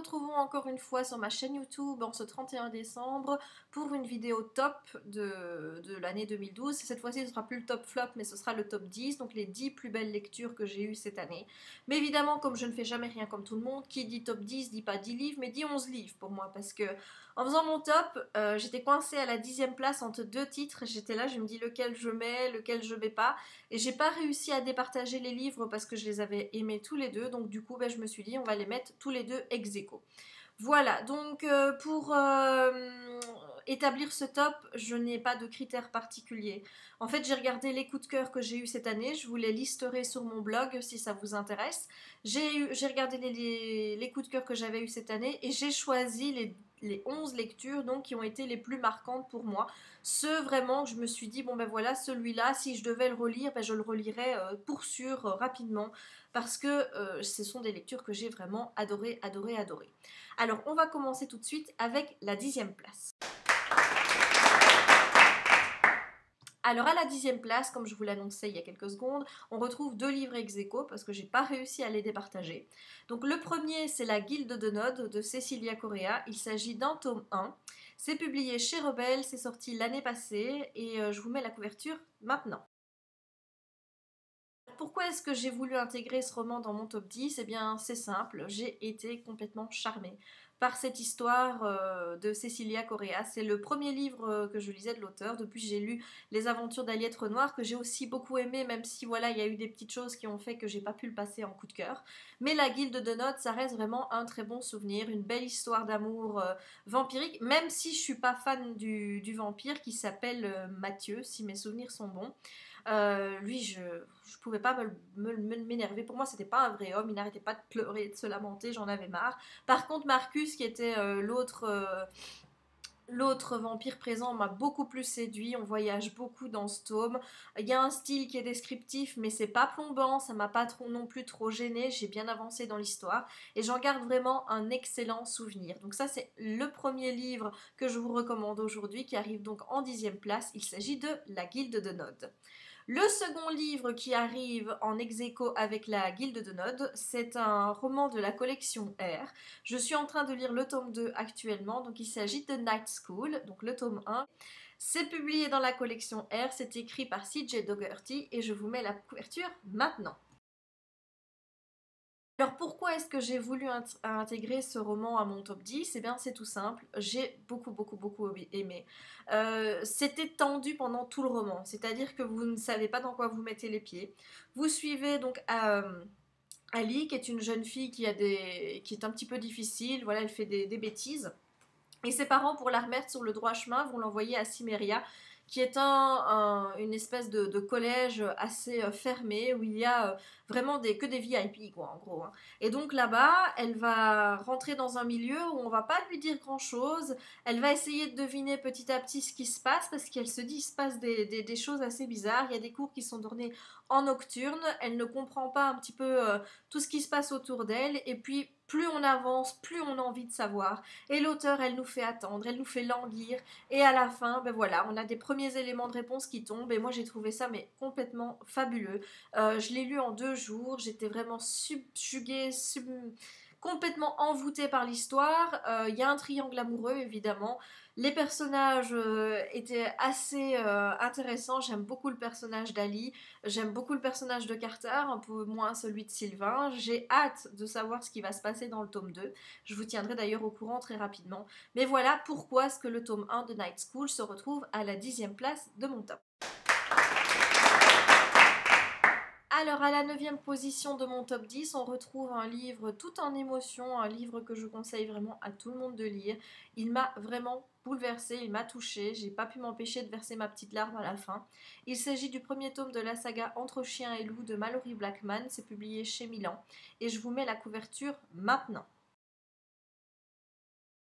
retrouvons encore une fois sur ma chaîne YouTube en ce 31 décembre pour une vidéo top de l'année 2012. Cette fois-ci, ce sera plus le top flop, mais ce sera le top 10, donc les 10 plus belles lectures que j'ai eues cette année. Mais évidemment, comme je ne fais jamais rien comme tout le monde, qui dit top 10 dit pas 10 livres, mais dit 11 livres pour moi, parce que en faisant mon top, j'étais coincée à la 10e place entre deux titres. J'étais là, je me dis lequel je mets, lequel je mets pas, et j'ai pas réussi à départager les livres parce que je les avais aimés tous les deux, donc du coup, je me suis dit on va les mettre tous les deux ex aequo. Voilà, donc pour établir ce top, je n'ai pas de critères particuliers. En fait, j'ai regardé les coups de cœur que j'ai eu cette année, je vous les listerai sur mon blog si ça vous intéresse. J'ai regardé les coups de cœur que j'avais eu cette année et j'ai choisi les 11 lectures donc, qui ont été les plus marquantes pour moi. Ceux vraiment que je me suis dit, bon ben voilà, celui-là, si je devais le relire, ben je le relirais pour sûr rapidement parce que ce sont des lectures que j'ai vraiment adoré. Alors, on va commencer tout de suite avec la 10e place. Alors à la 10e place, comme je vous l'annonçais il y a quelques secondes, on retrouve deux livres ex aequo parce que j'ai pas réussi à les départager. Donc le premier, c'est La Guilde de Nod de Cecilia Correa. Il s'agit d'un tome 1. C'est publié chez Rebelle, c'est sorti l'année passée et je vous mets la couverture maintenant. Pourquoi est-ce que j'ai voulu intégrer ce roman dans mon top 10? Eh bien, c'est simple, j'ai été complètement charmée par cette histoire de Cecilia Correa. C'est le premier livre que je lisais de l'auteur. Depuis, j'ai lu Les Aventures d'Aliette Renoir, que j'ai aussi beaucoup aimé, même si voilà, il y a eu des petites choses qui ont fait que j'ai pas pu le passer en coup de cœur. Mais La Guilde de Nod, ça reste vraiment un très bon souvenir, une belle histoire d'amour vampirique, même si je suis pas fan du vampire qui s'appelle Mathieu, si mes souvenirs sont bons. Lui, je pouvais pas m'énerver. Pour moi, c'était pas un vrai homme. Il n'arrêtait pas de pleurer, de se lamenter. J'en avais marre. Par contre, Marcus, qui était l'autre vampire présent, m'a beaucoup plus séduit. On voyage beaucoup dans ce tome. Il y a un style qui est descriptif, mais c'est pas plombant. Ça m'a pas non plus trop gêné. J'ai bien avancé dans l'histoire et j'en garde vraiment un excellent souvenir. Donc ça, c'est le premier livre que je vous recommande aujourd'hui, qui arrive donc en 10e place. Il s'agit de La Guilde de Nod. Le second livre qui arrive en ex aequo avec La Guilde de Nod, c'est un roman de la collection R. Je suis en train de lire le tome 2 actuellement, donc il s'agit de Night School, donc le tome 1. C'est publié dans la collection R, c'est écrit par C.J. Dougherty et je vous mets la couverture maintenant. Alors pourquoi est-ce que j'ai voulu intégrer ce roman à mon top 10? Eh bien c'est tout simple, j'ai beaucoup aimé. C'était tendu pendant tout le roman, c'est-à-dire que vous ne savez pas dans quoi vous mettez les pieds. Vous suivez donc Ali, qui est une jeune fille qui est un petit peu difficile, voilà, elle fait des bêtises. Et ses parents, pour la remettre sur le droit chemin, vont l'envoyer à Cimmeria, qui est une espèce de collège assez fermé, où il y a vraiment que des VIP, quoi, en gros. Hein. Et donc là-bas, elle va rentrer dans un milieu où on va pas lui dire grand-chose. Elle va essayer de deviner petit à petit ce qui se passe, parce qu'elle se dit il se passe des choses assez bizarres. Il y a des cours qui sont donnés en nocturne. Elle ne comprend pas un petit peu tout ce qui se passe autour d'elle. Et puis, plus on avance, plus on a envie de savoir. Et l'auteur, elle nous fait attendre, elle nous fait languir. Et à la fin, ben voilà, on a des premiers éléments de réponse qui tombent. Et moi, j'ai trouvé ça mais complètement fabuleux. Je l'ai lu en 2 jours. J'étais vraiment subjuguée, complètement envoûtée par l'histoire. Il y a un triangle amoureux, évidemment. Les personnages étaient assez intéressants. J'aime beaucoup le personnage d'Ali. J'aime beaucoup le personnage de Carter, un peu moins celui de Sylvain. J'ai hâte de savoir ce qui va se passer dans le tome 2. Je vous tiendrai d'ailleurs au courant très rapidement. Mais voilà pourquoi est-ce que le tome 1 de Night School se retrouve à la 10e place de mon top. Alors à la 9e position de mon top 10, on retrouve un livre tout en émotion, un livre que je conseille vraiment à tout le monde de lire. Il m'a vraiment bouleversée, il m'a touchée, j'ai pas pu m'empêcher de verser ma petite larme à la fin. Il s'agit du premier tome de la saga Entre chien et loup de Malory Blackman, c'est publié chez Milan et je vous mets la couverture maintenant.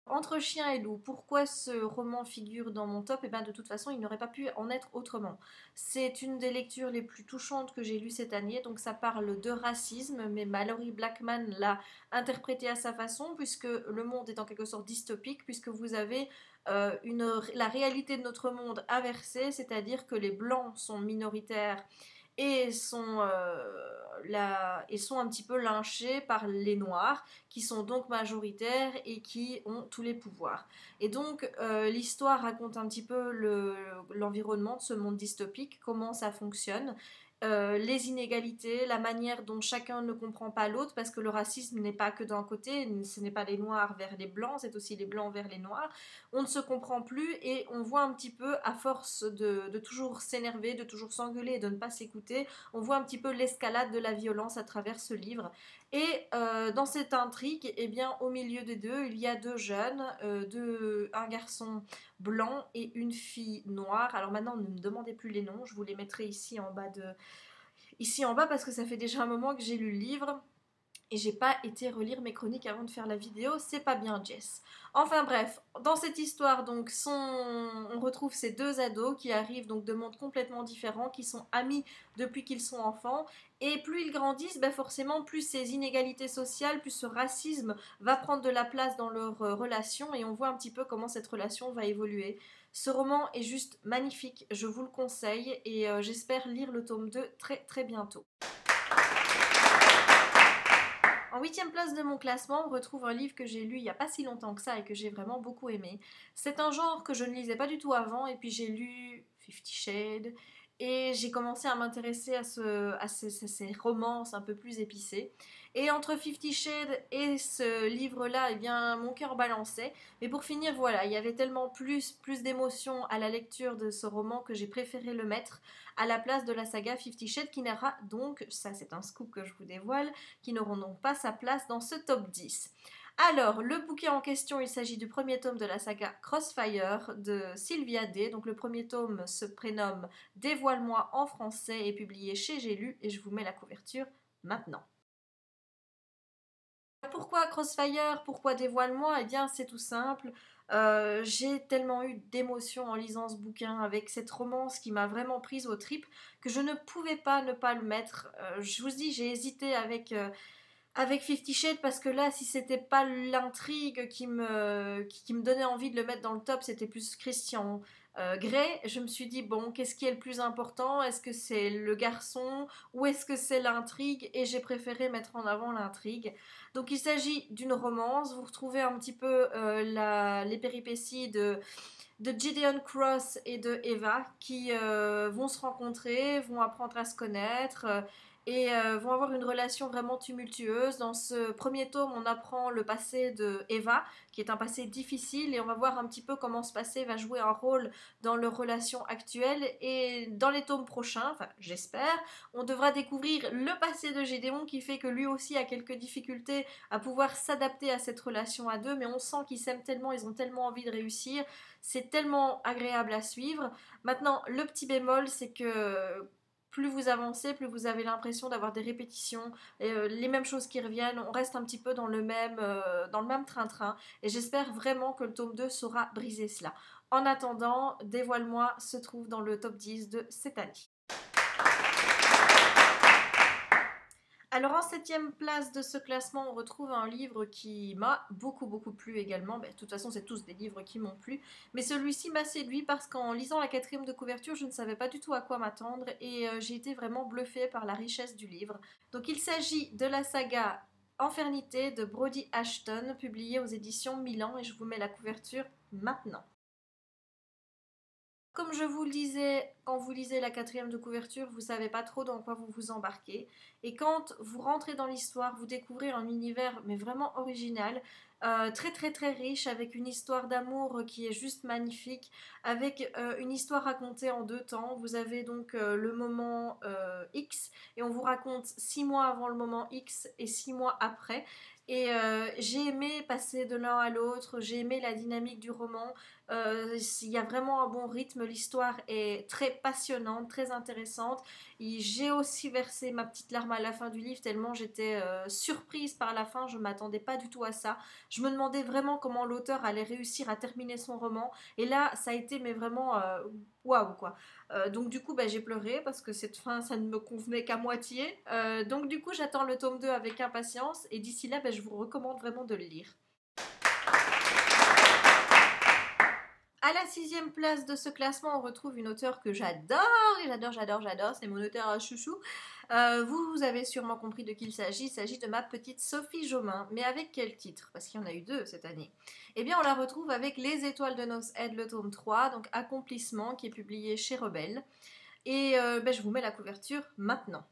Entre chien et loup, pourquoi ce roman figure dans mon top? Et bien de toute façon, il n'aurait pas pu en être autrement. C'est une des lectures les plus touchantes que j'ai lues cette année, donc ça parle de racisme, mais Malory Blackman l'a interprété à sa façon, puisque le monde est en quelque sorte dystopique, puisque vous avez la réalité de notre monde inversée, c'est-à-dire que les blancs sont minoritaires et sont un petit peu lynchés par les Noirs, qui sont donc majoritaires et qui ont tous les pouvoirs. Et donc l'histoire raconte un petit peu l'environnement de ce monde dystopique, comment ça fonctionne, les inégalités, la manière dont chacun ne comprend pas l'autre, parce que le racisme n'est pas que d'un côté, ce n'est pas les noirs vers les blancs, c'est aussi les blancs vers les noirs. On ne se comprend plus et on voit un petit peu, à force de toujours s'énerver, de toujours s'engueuler et de ne pas s'écouter, on voit un petit peu l'escalade de la violence à travers ce livre. Et dans cette intrigue, eh bien, au milieu des deux, il y a deux jeunes, un garçon blanc et une fille noire. Alors maintenant, ne me demandez plus les noms, je vous les mettrai ici en bas parce que ça fait déjà un moment que j'ai lu le livre. Et j'ai pas été relire mes chroniques avant de faire la vidéo, c'est pas bien Jess. Enfin bref, dans cette histoire donc on retrouve ces deux ados qui arrivent donc de mondes complètement différents, qui sont amis depuis qu'ils sont enfants, et plus ils grandissent, ben forcément plus ces inégalités sociales, plus ce racisme va prendre de la place dans leur relation, et on voit un petit peu comment cette relation va évoluer. Ce roman est juste magnifique, je vous le conseille, et j'espère lire le tome 2 très très bientôt. En 8e place de mon classement, on retrouve un livre que j'ai lu il n'y a pas si longtemps que ça et que j'ai vraiment beaucoup aimé. C'est un genre que je ne lisais pas du tout avant, et puis j'ai lu Fifty Shades et j'ai commencé à m'intéresser à ces romances un peu plus épicées. Et entre Fifty Shades et ce livre-là, eh bien, mon cœur balançait. Mais pour finir, voilà, il y avait tellement plus d'émotions à la lecture de ce roman que j'ai préféré le mettre à la place de la saga Fifty Shades, qui n'aura donc, ça c'est un scoop que je vous dévoile, qui n'auront donc pas sa place dans ce top 10. Alors, le bouquin en question, il s'agit du premier tome de la saga Crossfire de Sylvia Day. Donc le premier tome se prénomme Dévoile-moi en français et publié chez J'ai lu, et je vous mets la couverture maintenant. Pourquoi Crossfire? Pourquoi Dévoile-moi? Eh bien, c'est tout simple. J'ai tellement eu d'émotions en lisant ce bouquin, avec cette romance qui m'a vraiment prise aux tripes, que je ne pouvais pas ne pas le mettre. Je vous dis, j'ai hésité avec Fifty Shades, parce que là, si c'était pas l'intrigue qui me donnait envie de le mettre dans le top, c'était plus Christian Grey. Je me suis dit, bon, qu'est-ce qui est le plus important? Est-ce que c'est le garçon ou est-ce que c'est l'intrigue? Et j'ai préféré mettre en avant l'intrigue. Donc il s'agit d'une romance. Vous retrouvez un petit peu les péripéties de Gideon Cross et de Eva, qui vont se rencontrer, vont apprendre à se connaître, et vont avoir une relation vraiment tumultueuse. Dans ce premier tome, on apprend le passé de Eva, qui est un passé difficile, et on va voir un petit peu comment ce passé va jouer un rôle dans leur relation actuelle. Et dans les tomes prochains, enfin j'espère, on devra découvrir le passé de Gédéon, qui fait que lui aussi a quelques difficultés à pouvoir s'adapter à cette relation à deux, mais on sent qu'ils s'aiment tellement, ils ont tellement envie de réussir, c'est tellement agréable à suivre. Maintenant, le petit bémol, c'est que plus vous avancez, plus vous avez l'impression d'avoir des répétitions, les mêmes choses qui reviennent, on reste un petit peu dans le même train-train, et j'espère vraiment que le tome 2 saura briser cela. En attendant, Dévoile-moi se trouve dans le top 10 de cette année. Alors en 7e place de ce classement, on retrouve un livre qui m'a beaucoup plu également. De toute façon, c'est tous des livres qui m'ont plu. Mais celui-ci m'a séduit parce qu'en lisant la 4e de couverture, je ne savais pas du tout à quoi m'attendre, et j'ai été vraiment bluffée par la richesse du livre. Donc il s'agit de la saga Infernité de Brody Ashton, publiée aux éditions Milan, et je vous mets la couverture maintenant. Comme je vous le disais, quand vous lisez la 4e de couverture, vous ne savez pas trop dans quoi vous vous embarquez. Et quand vous rentrez dans l'histoire, vous découvrez un univers mais vraiment original, très riche, avec une histoire d'amour qui est juste magnifique, avec une histoire racontée en 2 temps. Vous avez donc le moment X, et on vous raconte 6 mois avant le moment X et 6 mois après. Et j'ai aimé passer de l'un à l'autre, j'ai aimé la dynamique du roman. Il y a vraiment un bon rythme, l'histoire est très passionnante, très intéressante. J'ai aussi versé ma petite larme à la fin du livre, tellement j'étais surprise par la fin, je ne m'attendais pas du tout à ça. Je me demandais vraiment comment l'auteur allait réussir à terminer son roman, et là ça a été mais vraiment waouh quoi. Donc du coup j'ai pleuré parce que cette fin ça ne me convenait qu'à moitié. Donc du coup j'attends le tome 2 avec impatience, et d'ici là je vous recommande vraiment de le lire. À la 6e place de ce classement, on retrouve une auteure que j'adore, et j'adore, c'est mon auteure à chouchou. Vous avez sûrement compris de qui il s'agit de ma petite Sophie Jomain. Mais avec quel titre? Parce qu'il y en a eu 2 cette année. Eh bien, on la retrouve avec Les Étoiles de Nos Aide, le tome 3, donc Accomplissement, qui est publié chez Rebelle. Et je vous mets la couverture maintenant.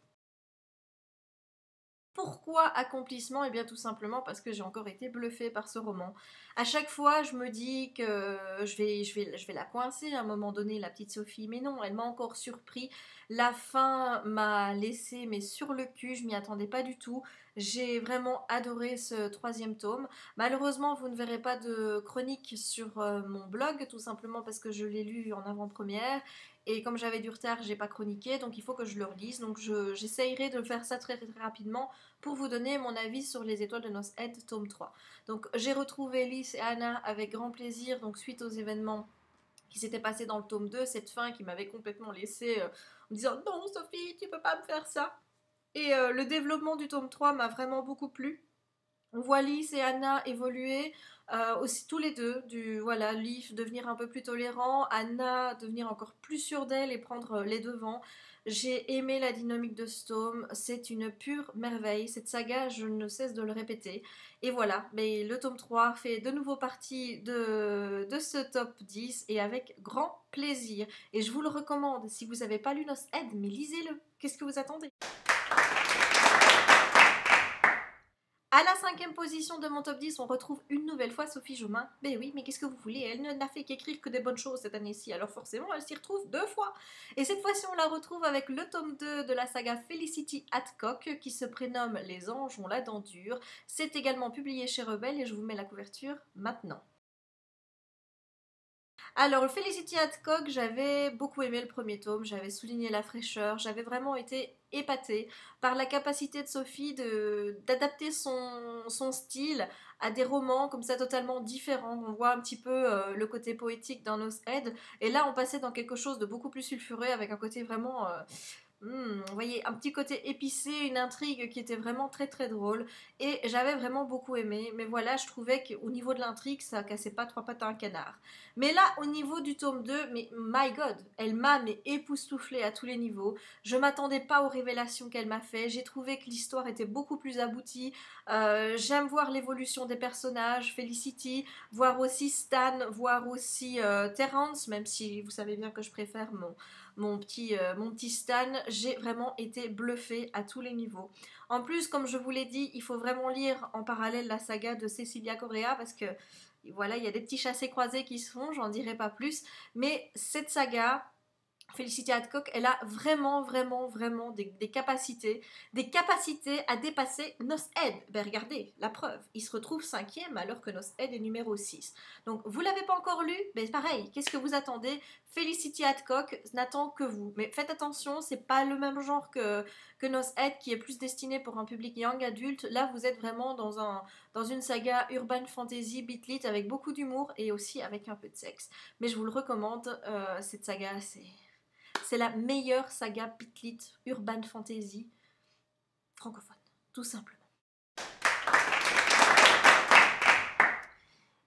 Pourquoi accomplissement? Eh bien tout simplement parce que j'ai encore été bluffée par ce roman. À chaque fois, je me dis que je vais la coincer à un moment donné, la petite Sophie. Mais non, elle m'a encore surpris. La fin m'a laissé mais sur le cul, je m'y attendais pas du tout. J'ai vraiment adoré ce 3e tome. Malheureusement, vous ne verrez pas de chronique sur mon blog, tout simplement parce que je l'ai lu en avant-première. Et comme j'avais du retard, j'ai pas chroniqué, donc il faut que je le relise. Donc j'essayerai de faire ça très, très rapidement pour vous donner mon avis sur Les Étoiles de Nos-Head, tome 3. Donc j'ai retrouvé Lys et Anna avec grand plaisir, donc suite aux événements qui s'étaient passés dans le tome 2, cette fin qui m'avait complètement laissé en me disant non Sophie, tu peux pas me faire ça. Et le développement du tome 3 m'a vraiment beaucoup plu. On voit Lys et Anna évoluer, aussi tous les deux, voilà, Lys devenir un peu plus tolérant, Anna devenir encore plus sûre d'elle et prendre les devants. J'ai aimé la dynamique de Storm, c'est une pure merveille, cette saga je ne cesse de le répéter. Et voilà, mais le tome 3 fait de nouveau partie de ce top 10 et avec grand plaisir. Et je vous le recommande, si vous n'avez pas lu Nos Aide, mais lisez-le, qu'est-ce que vous attendez? À la 5e position de mon top 10, on retrouve une nouvelle fois Sophie Jomain. Ben oui, mais qu'est-ce que vous voulez? Elle n'a fait qu'écrire que des bonnes choses cette année-ci, alors forcément elle s'y retrouve 2 fois. Et cette fois-ci on la retrouve avec le tome 2 de la saga Felicity Hadcock qui se prénomme Les Anges ont la dent dure. C'est également publié chez Rebelle et je vous mets la couverture maintenant. Alors, Felicity Hadcock, j'avais beaucoup aimé le premier tome, j'avais souligné la fraîcheur, j'avais vraiment été épatée par la capacité de Sophie d'adapter son style à des romans comme ça totalement différents. On voit un petit peu le côté poétique d'un Head, et là on passait dans quelque chose de beaucoup plus sulfureux avec un côté vraiment vous voyez, un petit côté épicé, une intrigue qui était vraiment très très drôle et j'avais vraiment beaucoup aimé, mais voilà, je trouvais qu'au niveau de l'intrigue, ça cassait pas 3 pattes à un canard. Mais là, au niveau du tome 2, mais my god, elle m'a mais époustouflée à tous les niveaux. Je m'attendais pas aux révélations qu'elle m'a fait, j'ai trouvé que l'histoire était beaucoup plus aboutie. J'aime voir l'évolution des personnages, Felicity, voir aussi Stan, voir aussi Terrence, même si vous savez bien que je préfère mon petit Stan. J'ai vraiment été bluffée à tous les niveaux. En plus, comme je vous l'ai dit, il faut vraiment lire en parallèle la saga de Cecilia Correa parce que voilà, il y a des petits chassés-croisés qui se font, j'en dirai pas plus. Mais cette saga, Felicity Hadcock, elle a vraiment des capacités à dépasser Nos Head. Ben regardez, la preuve, il se retrouve 5e alors que Nos Head est numéro 6. Donc vous l'avez pas encore lu, ben pareil, qu'est-ce que vous attendez? Felicity Hadcock n'attend que vous. Mais faites attention, c'est pas le même genre que Nos Head qui est plus destiné pour un public young adulte. Là, vous êtes vraiment dans une saga urban fantasy bitlit avec beaucoup d'humour et aussi avec un peu de sexe. Mais je vous le recommande, cette saga, c'est la meilleure saga pitlit urban fantasy francophone, tout simplement.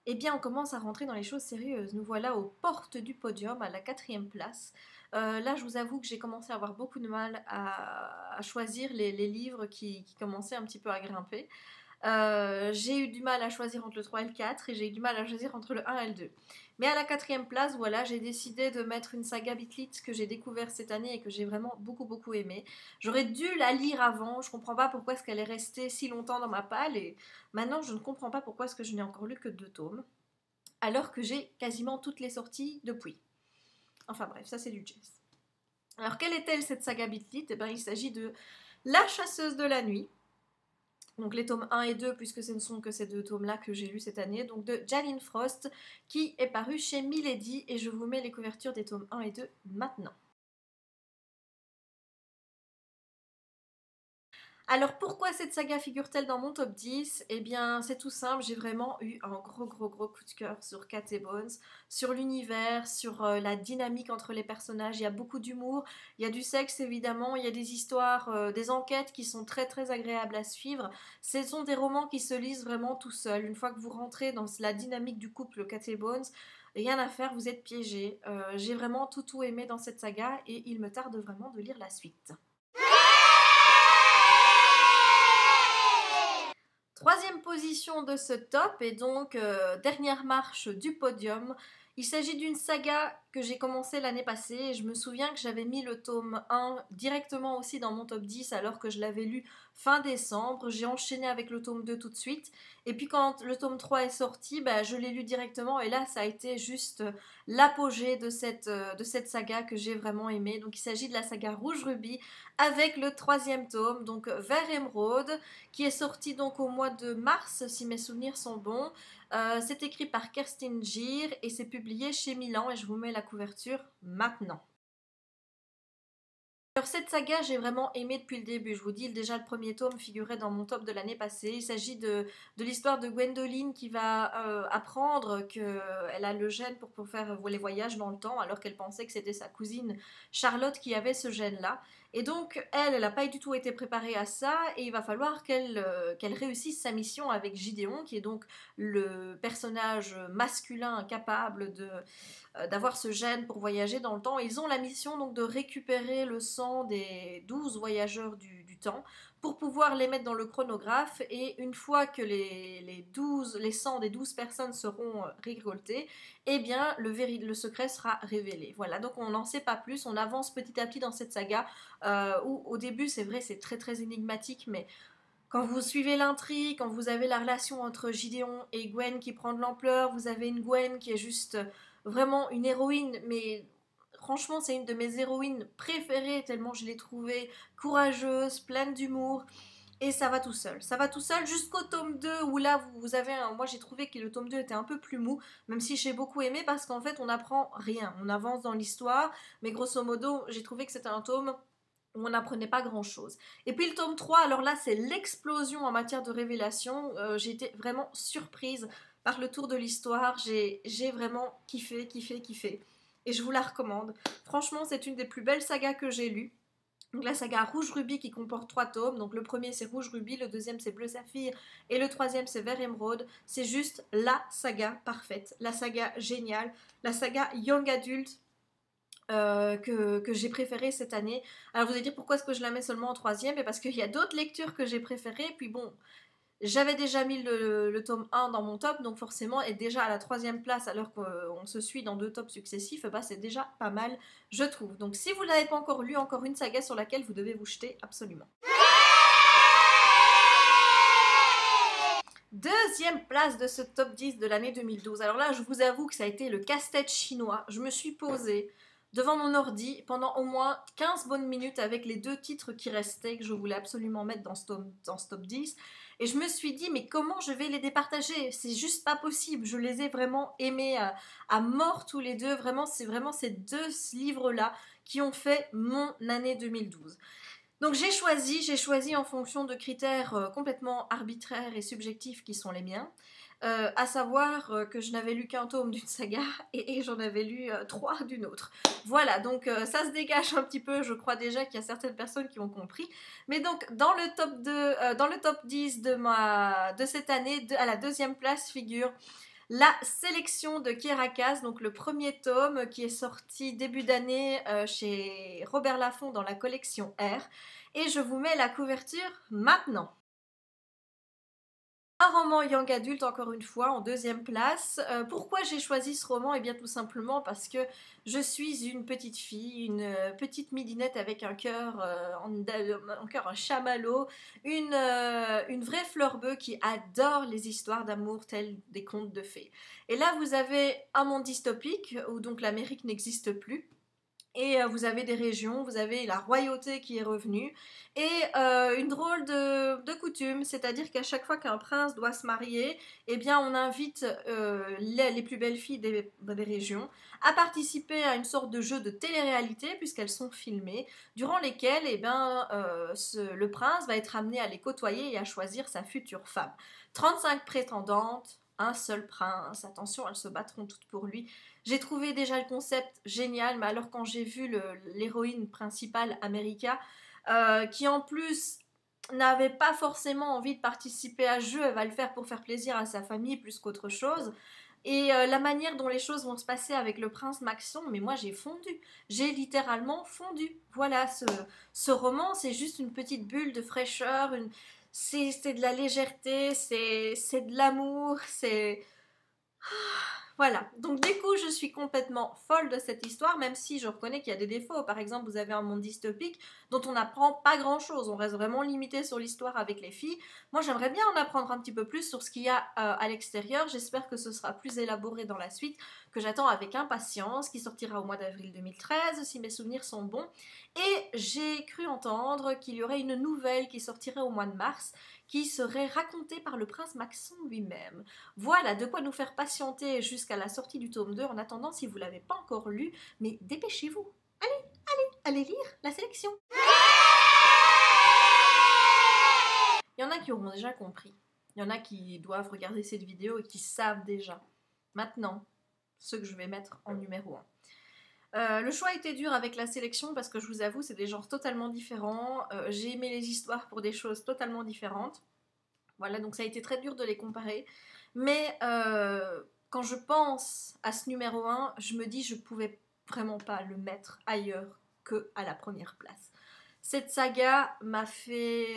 Eh bien, on commence à rentrer dans les choses sérieuses. Nous voilà aux portes du podium, à la 4e place. Là, je vous avoue que j'ai commencé à avoir beaucoup de mal à choisir les livres qui commençaient un petit peu à grimper. J'ai eu du mal à choisir entre le 3 et le 4 et j'ai eu du mal à choisir entre le 1 et le 2. Mais à la 4e place, voilà, j'ai décidé de mettre une saga Bitlit que j'ai découverte cette année et que j'ai vraiment beaucoup aimé. J'aurais dû la lire avant, je comprends pas pourquoi est-ce qu'elle est restée si longtemps dans ma palle et maintenant je ne comprends pas pourquoi est-ce que je n'ai encore lu que 2 tomes alors que j'ai quasiment toutes les sorties depuis. Enfin bref, ça c'est du jazz. Alors quelle est-elle cette saga Bitlit? Eh bien il s'agit de La chasseuse de la nuit. Donc les tomes 1 et 2, puisque ce ne sont que ces 2 tomes-là que j'ai lus cette année, donc de Janine Frost, qui est paru chez Milady, et je vous mets les couvertures des tomes 1 et 2 maintenant. Alors pourquoi cette saga figure-t-elle dans mon top 10? Eh bien c'est tout simple, j'ai vraiment eu un gros coup de cœur sur Cat et Bones, sur l'univers, sur la dynamique entre les personnages, il y a beaucoup d'humour, il y a du sexe évidemment, il y a des histoires, des enquêtes qui sont très agréables à suivre. Ce sont des romans qui se lisent vraiment tout seuls. Une fois que vous rentrez dans la dynamique du couple Cat et Bones, rien à faire, vous êtes piégés. J'ai vraiment tout aimé dans cette saga et il me tarde vraiment de lire la suite. Troisième position de ce top et donc dernière marche du podium. Il s'agit d'une saga que j'ai commencé l'année passée et je me souviens que j'avais mis le tome 1 directement aussi dans mon top 10 alors que je l'avais lu fin décembre. J'ai enchaîné avec le tome 2 tout de suite et puis quand le tome 3 est sorti, bah, je l'ai lu directement et là ça a été juste l'apogée de cette saga que j'ai vraiment aimé. Donc il s'agit de la saga Rouge Rubis avec le troisième tome, donc Vert Émeraude, qui est sorti donc au mois de mars si mes souvenirs sont bons. C'est écrit par Kerstin Gier et c'est publié chez Milan et je vous mets la couverture maintenant. Alors cette saga, j'ai vraiment aimé depuis le début. Je vous dis, déjà le premier tome figurait dans mon top de l'année passée. Il s'agit de l'histoire de Gwendoline qui va apprendre qu'elle a le gène pour faire les voyages dans le temps alors qu'elle pensait que c'était sa cousine Charlotte qui avait ce gène-là. Et donc elle n'a pas du tout été préparée à ça et il va falloir qu'elle réussisse sa mission avec Gideon qui est donc le personnage masculin capable d'avoir ce gène pour voyager dans le temps. Ils ont la mission donc de récupérer le sang des 12 voyageurs du temps pour pouvoir les mettre dans le chronographe et une fois que les sangs des 12 personnes seront récoltés, eh bien le secret sera révélé. Voilà, donc on n'en sait pas plus, on avance petit à petit dans cette saga où au début c'est vrai c'est très très énigmatique mais quand vous suivez l'intrigue, quand vous avez la relation entre Gideon et Gwen qui prend de l'ampleur, vous avez une Gwen qui est juste vraiment une héroïne, mais franchement c'est une de mes héroïnes préférées tellement je l'ai trouvée courageuse, pleine d'humour. Et ça va tout seul. Ça va tout seul jusqu'au tome 2 où là vous avez moi j'ai trouvé que le tome 2 était un peu plus mou, même si j'ai beaucoup aimé parce qu'en fait on n'apprend rien. On avance dans l'histoire, mais grosso modo j'ai trouvé que c'était un tome où on n'apprenait pas grand chose. Et puis le tome 3, alors là c'est l'explosion en matière de révélation. J'ai été vraiment surprise par le tour de l'histoire. J'ai vraiment kiffé. Et je vous la recommande. Franchement c'est une des plus belles sagas que j'ai lues. Donc la saga Rouge Rubis qui comporte 3 tomes. Donc le premier c'est Rouge Rubis, le deuxième c'est Bleu Saphir et le troisième c'est Vert Émeraude. C'est juste la saga parfaite, la saga géniale, la saga Young Adult que j'ai préférée cette année. Alors vous allez dire pourquoi est-ce que je la mets seulement en troisième? Mais parce qu'il y a d'autres lectures que j'ai préférées. Puis bon, j'avais déjà mis le tome 1 dans mon top, donc forcément être déjà à la troisième place alors qu'on se suit dans 2 tops successifs, bah c'est déjà pas mal, je trouve. Donc si vous n'avez pas encore lu, encore une saga sur laquelle vous devez vous jeter absolument. Deuxième place de ce top 10 de l'année 2012. Alors là, je vous avoue que ça a été le casse-tête chinois. Je me suis posée devant mon ordi pendant au moins 15 bonnes minutes avec les 2 titres qui restaient que je voulais absolument mettre dans ce top 10. Et je me suis dit, mais comment je vais les départager? C'est juste pas possible. Je les ai vraiment aimés à mort tous les deux. Vraiment, c'est vraiment ces 2 livres-là qui ont fait mon année 2012. Donc j'ai choisi en fonction de critères complètement arbitraires et subjectifs qui sont les miens, à savoir que je n'avais lu qu'un tome d'une saga et j'en avais lu 3 d'une autre. Voilà, donc ça se dégage un petit peu, je crois déjà qu'il y a certaines personnes qui ont compris. Mais donc dans le top 2, dans le top 10 de cette année, à la deuxième place figure la sélection de Kirakas, donc le premier tome qui est sorti début d'année chez Robert Laffont dans la collection R. Et je vous mets la couverture maintenant. Un roman young adulte, encore une fois, en deuxième place. Pourquoi j'ai choisi ce roman? Eh bien tout simplement parce que je suis une petite fille, une petite midinette avec un cœur, un chamallow, une vraie fleur bleue qui adore les histoires d'amour telles des contes de fées. Et là vous avez un monde dystopique où donc l'Amérique n'existe plus. Et vous avez des régions, vous avez la royauté qui est revenue, et une drôle de coutume, c'est-à-dire qu'à chaque fois qu'un prince doit se marier, eh bien on invite les plus belles filles des régions à participer à une sorte de jeu de télé-réalité, puisqu'elles sont filmées, durant lesquelles eh bien, le prince va être amené à les côtoyer et à choisir sa future femme. 35 prétendantes, un seul prince, attention, elles se battront toutes pour lui. J'ai trouvé déjà le concept génial, mais alors quand j'ai vu l'héroïne principale, America, qui en plus n'avait pas forcément envie de participer à ce jeu, elle va le faire pour faire plaisir à sa famille plus qu'autre chose, Et la manière dont les choses vont se passer avec le prince Maxon, mais moi j'ai fondu. J'ai littéralement fondu. Voilà, ce roman, c'est juste une petite bulle de fraîcheur, c'est de la légèreté, c'est de l'amour, c'est... Voilà, donc du coup je suis complètement folle de cette histoire, même si je reconnais qu'il y a des défauts. Par exemple, vous avez un monde dystopique dont on n'apprend pas grand chose, on reste vraiment limité sur l'histoire avec les filles. Moi j'aimerais bien en apprendre un petit peu plus sur ce qu'il y a à l'extérieur, j'espère que ce sera plus élaboré dans la suite, que j'attends avec impatience, qui sortira au mois d'avril 2013 si mes souvenirs sont bons. Et j'ai cru entendre qu'il y aurait une nouvelle qui sortirait au mois de mars, qui serait racontée par le prince Maxon lui-même. Voilà de quoi nous faire patienter jusqu'à la sortie du tome 2. En attendant, si vous ne l'avez pas encore lu, mais dépêchez-vous. Allez lire la sélection. Il y en a qui auront déjà compris. Il y en a qui doivent regarder cette vidéo et qui savent déjà. Maintenant, ce que je vais mettre en numéro 1. Le choix était dur avec la sélection parce que je vous avoue, c'est des genres totalement différents. J'ai aimé les histoires pour des choses totalement différentes. Voilà, donc ça a été très dur de les comparer. Mais quand je pense à ce numéro 1, je me dis je pouvais vraiment pas le mettre ailleurs que à la première place. Cette saga m'a fait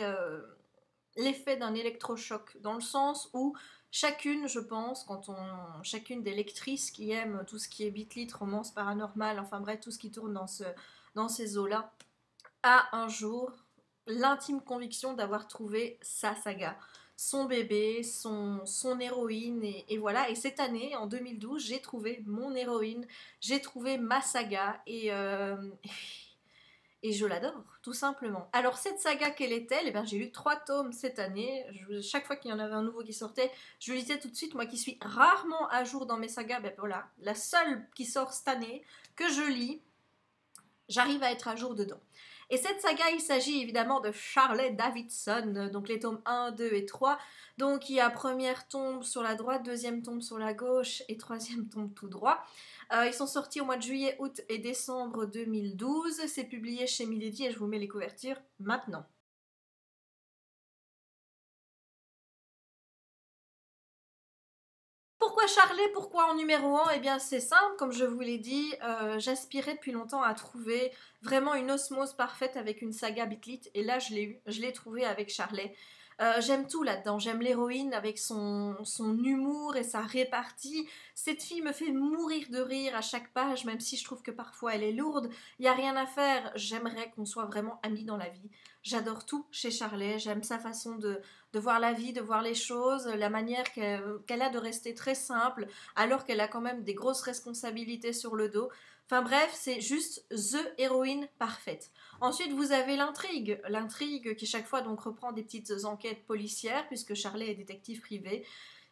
l'effet d'un électrochoc, dans le sens où chacune, je pense, chacune des lectrices qui aiment tout ce qui est beat lit, romance paranormale, enfin bref, tout ce qui tourne dans ces eaux-là, a un jour l'intime conviction d'avoir trouvé sa saga, son bébé, son héroïne, et voilà. Et cette année, en 2012, j'ai trouvé mon héroïne, j'ai trouvé ma saga, et je l'adore, tout simplement. Alors cette saga, quelle est-elle? Eh bien, j'ai lu 3 tomes cette année. Chaque fois qu'il y en avait un nouveau qui sortait, je lisais tout de suite. Moi qui suis rarement à jour dans mes sagas, ben voilà, la seule qui sort cette année, que je lis, j'arrive à être à jour dedans. Et cette saga, il s'agit évidemment de Charlotte Davidson, donc les tomes 1, 2 et 3. Donc il y a première tombe sur la droite, deuxième tombe sur la gauche et troisième tombe tout droit. Ils sont sortis au mois de juillet, août et décembre 2012. C'est publié chez Milady et je vous mets les couvertures maintenant. Pourquoi Charlet? Pourquoi en numéro 1? Eh bien c'est simple, comme je vous l'ai dit, j'aspirais depuis longtemps à trouver vraiment une osmose parfaite avec une saga Bitlit, et là je l'ai eu, je l'ai trouvé avec Charlet. J'aime tout là-dedans, j'aime l'héroïne avec son humour et sa répartie. Cette fille me fait mourir de rire à chaque page, même si je trouve que parfois elle est lourde. Il n'y a rien à faire, j'aimerais qu'on soit vraiment amis dans la vie. J'adore tout chez Charlet, j'aime sa façon de voir la vie, de voir les choses, la manière qu'elle a de rester très simple, alors qu'elle a quand même des grosses responsabilités sur le dos. Enfin bref, c'est juste the héroïne parfaite. Ensuite, vous avez l'intrigue qui chaque fois donc reprend des petites enquêtes policières, puisque Charlet est détective privé.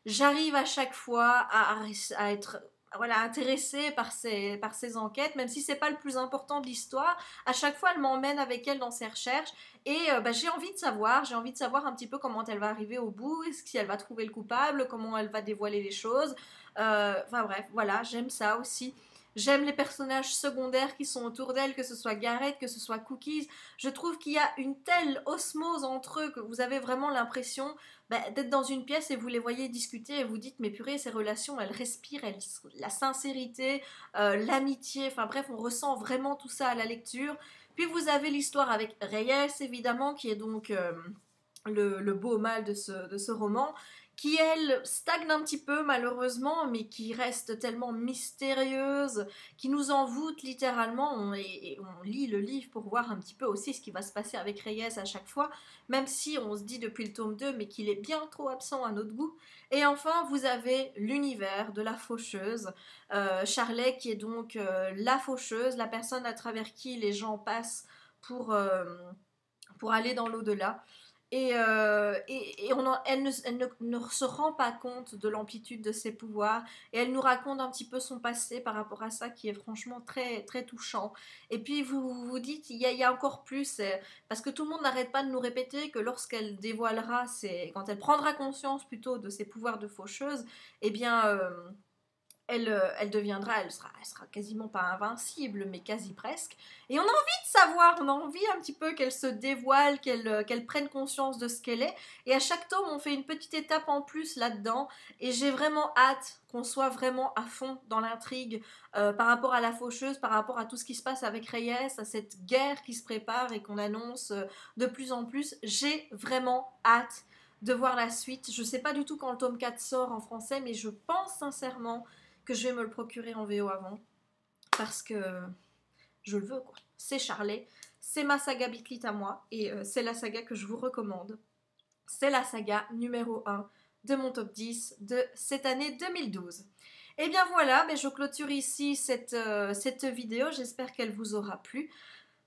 J'arrive à chaque fois à être voilà, intéressée par ces enquêtes, même si c'est pas le plus important de l'histoire. À chaque fois, elle m'emmène avec elle dans ses recherches, et j'ai envie de savoir un petit peu comment elle va arriver au bout, si elle va trouver le coupable, comment elle va dévoiler les choses. Enfin bref, voilà, j'aime ça aussi. J'aime les personnages secondaires qui sont autour d'elle, que ce soit Gareth, que ce soit Cookies. Je trouve qu'il y a une telle osmose entre eux que vous avez vraiment l'impression d'être dans une pièce et vous les voyez discuter et vous dites mais purée, ces relations elles respirent, la sincérité, l'amitié, enfin bref, on ressent vraiment tout ça à la lecture. Puis vous avez l'histoire avec Reyes évidemment, qui est donc le beau mâle de ce roman, qui elle stagne un petit peu malheureusement, mais qui reste tellement mystérieuse, qui nous envoûte littéralement, et on lit le livre pour voir un petit peu aussi ce qui va se passer avec Reyes à chaque fois, même si on se dit depuis le tome 2 mais qu'il est bien trop absent à notre goût. Et enfin vous avez l'univers de la faucheuse, Charlet qui est donc la faucheuse, la personne à travers qui les gens passent pour aller dans l'au-delà. Elle ne se rend pas compte de l'amplitude de ses pouvoirs, et elle nous raconte un petit peu son passé par rapport à ça qui est franchement très, très touchant. Et puis vous vous dites, il y a encore plus, parce que tout le monde n'arrête pas de nous répéter que lorsqu'elle dévoilera, quand elle prendra conscience plutôt de ses pouvoirs de faucheuse, eh bien elle deviendra, elle sera quasiment pas invincible, mais quasi presque. Et on a envie de savoir, on a envie un petit peu qu'elle se dévoile, qu'elle prenne conscience de ce qu'elle est. Et à chaque tome, on fait une petite étape en plus là-dedans. Et j'ai vraiment hâte qu'on soit vraiment à fond dans l'intrigue par rapport à la faucheuse, par rapport à tout ce qui se passe avec Reyes, à cette guerre qui se prépare et qu'on annonce de plus en plus. J'ai vraiment hâte de voir la suite. Je sais pas du tout quand le tome 4 sort en français, mais je pense sincèrement que je vais me le procurer en VO avant, parce que je le veux, quoi. C'est Charlet, c'est ma saga Bitlit à moi, et c'est la saga que je vous recommande. C'est la saga numéro 1 de mon top 10 de cette année 2012. Et bien voilà, mais je clôture ici cette vidéo, j'espère qu'elle vous aura plu.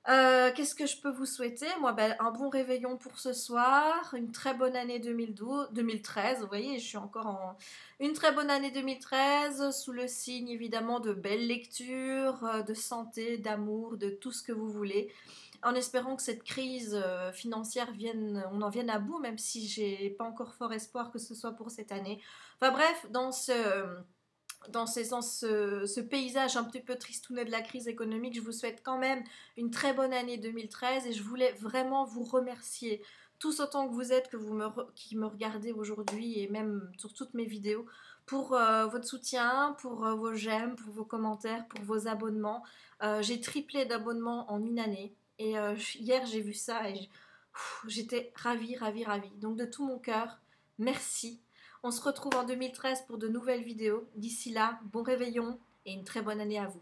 Qu'est-ce que je peux vous souhaiter? Moi, un bon réveillon pour ce soir, une très bonne année 2013, vous voyez, je suis encore en... Une très bonne année 2013, sous le signe évidemment de belles lectures, de santé, d'amour, de tout ce que vous voulez, en espérant que cette crise financière on en vienne à bout, même si j'ai pas encore fort espoir que ce soit pour cette année. Enfin bref, dans ce paysage un petit peu tristounet de la crise économique, je vous souhaite quand même une très bonne année 2013 et je voulais vraiment vous remercier tous autant que vous êtes, qui me regardez aujourd'hui et même sur toutes mes vidéos, pour votre soutien, pour vos j'aime, pour vos commentaires, pour vos abonnements. J'ai triplé d'abonnements en une année et hier j'ai vu ça et j'étais ravie, ravie, ravie. Donc de tout mon cœur, merci. On se retrouve en 2013 pour de nouvelles vidéos. D'ici là, bon réveillon et une très bonne année à vous.